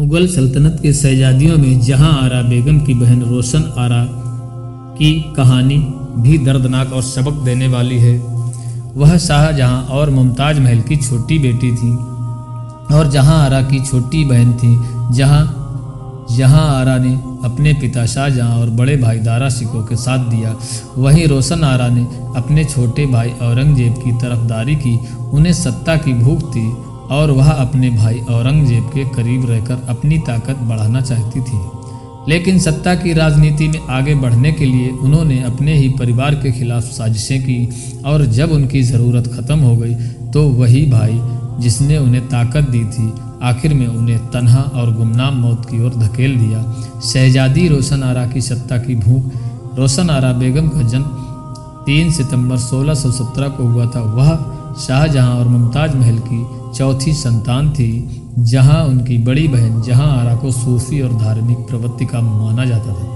मुगल सल्तनत के शहजादियों में जहां आरा बेगम की बहन रोशन आरा की कहानी भी दर्दनाक और सबक देने वाली है। वह शाहजहां और मुमताज महल की छोटी बेटी थी और जहां आरा की छोटी बहन थी। जहां आरा ने अपने पिता शाहजहां और बड़े भाई दारा शिकोह के साथ दिया, वहीं रोशन आरा ने अपने छोटे भाई औरंगजेब की तरफदारी की। उन्हें सत्ता की भूख थी और वह अपने भाई औरंगजेब के करीब रहकर अपनी ताकत बढ़ाना चाहती थी। लेकिन सत्ता की राजनीति में आगे बढ़ने के लिए उन्होंने अपने ही परिवार के खिलाफ साजिशें की और जब उनकी ज़रूरत ख़त्म हो गई तो वही भाई जिसने उन्हें ताकत दी थी आखिर में उन्हें तन्हा और गुमनाम मौत की ओर धकेल दिया। शहजादी रोशन आरा की सत्ता की भूख। रोशन आरा बेगम का जन्म 3 सितंबर 1617 को हुआ था। वह शाहजहां और मुमताज महल की चौथी संतान थी। जहां उनकी बड़ी बहन जहां आरा को सूफी और धार्मिक प्रवृत्ति का माना जाता था,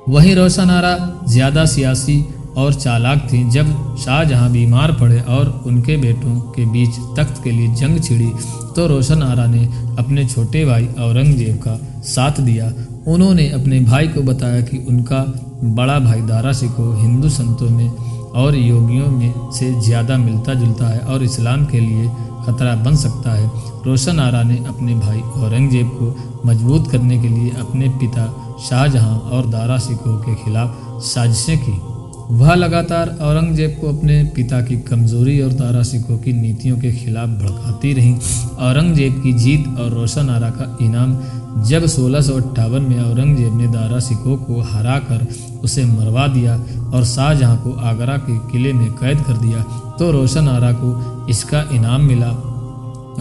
वहीं रोशन आरा ज़्यादा सियासी और चालाक थी। जब शाहजहां बीमार पड़े और उनके बेटों के बीच तख्त के लिए जंग छिड़ी तो रोशन आरा ने अपने छोटे भाई औरंगजेब का साथ दिया। उन्होंने अपने भाई को बताया कि उनका बड़ा भाई दारा शिकोह हिंदू संतों में और योगियों में से ज़्यादा मिलता जुलता है और इस्लाम के लिए खतरा बन सकता है। रोशन आरा ने अपने भाई औरंगजेब को मजबूत करने के लिए अपने पिता शाहजहां और दारा शिकोह के खिलाफ साजिशें की। वह लगातार औरंगजेब को अपने पिता की कमज़ोरी और दारा शिकोह की नीतियों के खिलाफ भड़काती रहीं। औरंगजेब की जीत और रोशन आरा का इनाम। जब 1658 में औरंगजेब ने दारा शिकोह को हराकर उसे मरवा दिया और शाहजहां को आगरा के किले में कैद कर दिया तो रोशन आरा को इसका इनाम मिला।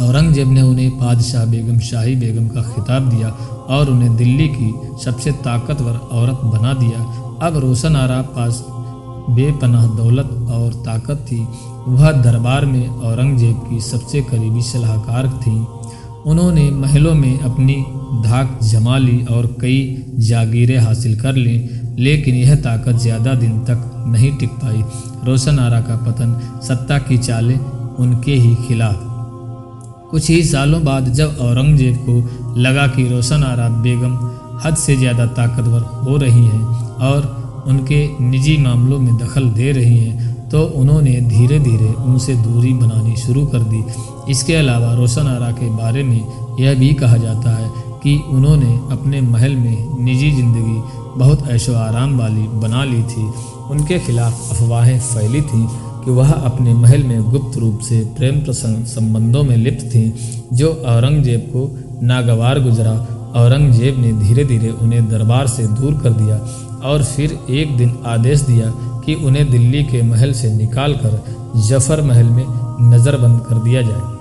औरंगजेब ने उन्हें बादशाह बेगम शाही बेगम का खिताब दिया और उन्हें दिल्ली की सबसे ताकतवर औरत बना दिया। अब रोशन आरा पास बेपनाह दौलत और ताकत थी। वह दरबार में औरंगजेब की सबसे करीबी सलाहकार थीं। उन्होंने महलों में अपनी धाक जमा ली और कई जागीरें हासिल कर लीं, लेकिन यह ताकत ज़्यादा दिन तक नहीं टिक पाई। रोशन आरा का पतन, सत्ता की चालें उनके ही खिलाफ। कुछ ही सालों बाद जब औरंगजेब को लगा कि रोशन आरा बेगम हद से ज़्यादा ताकतवर हो रही हैं और उनके निजी मामलों में दखल दे रही हैं तो उन्होंने धीरे धीरे उनसे दूरी बनानी शुरू कर दी। इसके अलावा रोशन आरा के बारे में यह भी कहा जाता है कि उन्होंने अपने महल में निजी ज़िंदगी बहुत ऐशो आराम वाली बना ली थी। उनके खिलाफ अफवाहें फैली थीं कि वह अपने महल में गुप्त रूप से प्रेम संबंधों में लिप्त थीं, जो औरंगजेब को नागवार गुजरा। औरंगजेब ने धीरे धीरे उन्हें दरबार से दूर कर दिया और फिर एक दिन आदेश दिया कि उन्हें दिल्ली के महल से निकालकर जफर महल में नज़रबंद कर दिया जाए।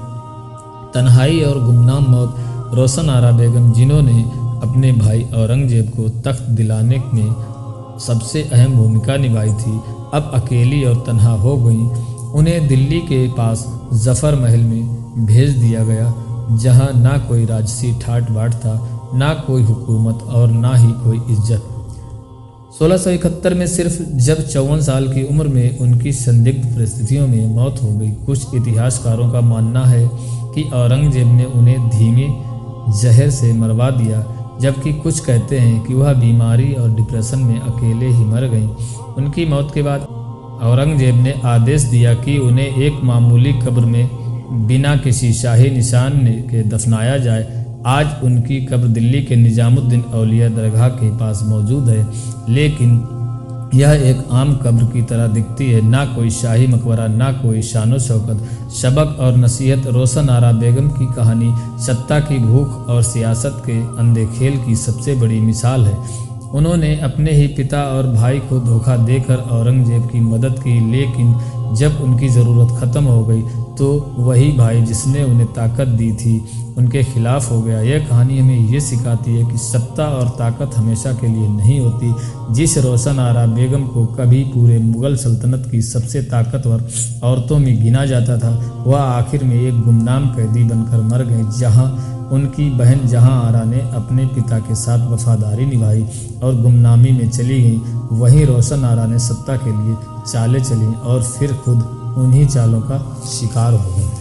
तन्हाई और गुमनाम मौत। रोशन आरा बेगम, जिन्होंने अपने भाई औरंगजेब को तख्त दिलाने में सबसे अहम भूमिका निभाई थी, अब अकेली और तन्हा हो गईं। उन्हें दिल्ली के पास जफर महल में भेज दिया गया, जहां ना कोई राजसी ठाट बाट था, ना कोई हुकूमत और ना ही कोई इज्जत। 1671 में सिर्फ जब 54 साल की उम्र में उनकी संदिग्ध परिस्थितियों में मौत हो गई। कुछ इतिहासकारों का मानना है कि औरंगजेब ने उन्हें धीमे जहर से मरवा दिया, जबकि कुछ कहते हैं कि वह बीमारी और डिप्रेशन में अकेले ही मर गईं। उनकी मौत के बाद औरंगजेब ने आदेश दिया कि उन्हें एक मामूली कब्र में बिना किसी शाही निशान के दफनाया जाए। आज उनकी कब्र दिल्ली के निजामुद्दीन औलिया दरगाह के पास मौजूद है, लेकिन यह एक आम कब्र की तरह दिखती है। ना कोई शाही मकबरा, ना कोई शानो शौकत। सबक और नसीहत। रोशन आरा बेगम की कहानी सत्ता की भूख और सियासत के अंधे खेल की सबसे बड़ी मिसाल है। उन्होंने अपने ही पिता और भाई को धोखा देकर औरंगजेब की मदद की, लेकिन जब उनकी ज़रूरत ख़त्म हो गई तो वही भाई जिसने उन्हें ताकत दी थी उनके खिलाफ हो गया। यह कहानी हमें ये सिखाती है कि सत्ता और ताकत हमेशा के लिए नहीं होती। जिस रोशन आरा बेगम को कभी पूरे मुग़ल सल्तनत की सबसे ताकतवर औरतों में गिना जाता था, वह आखिर में एक गुमनाम कैदी बनकर मर गए। जहां उनकी बहन जहां आरा ने अपने पिता के साथ वफादारी निभाई और गुमनामी में चली गई, वहीं रोशन आरा ने सत्ता के लिए चालें चलीं और फिर खुद उन्हीं चालों का शिकार हो गए।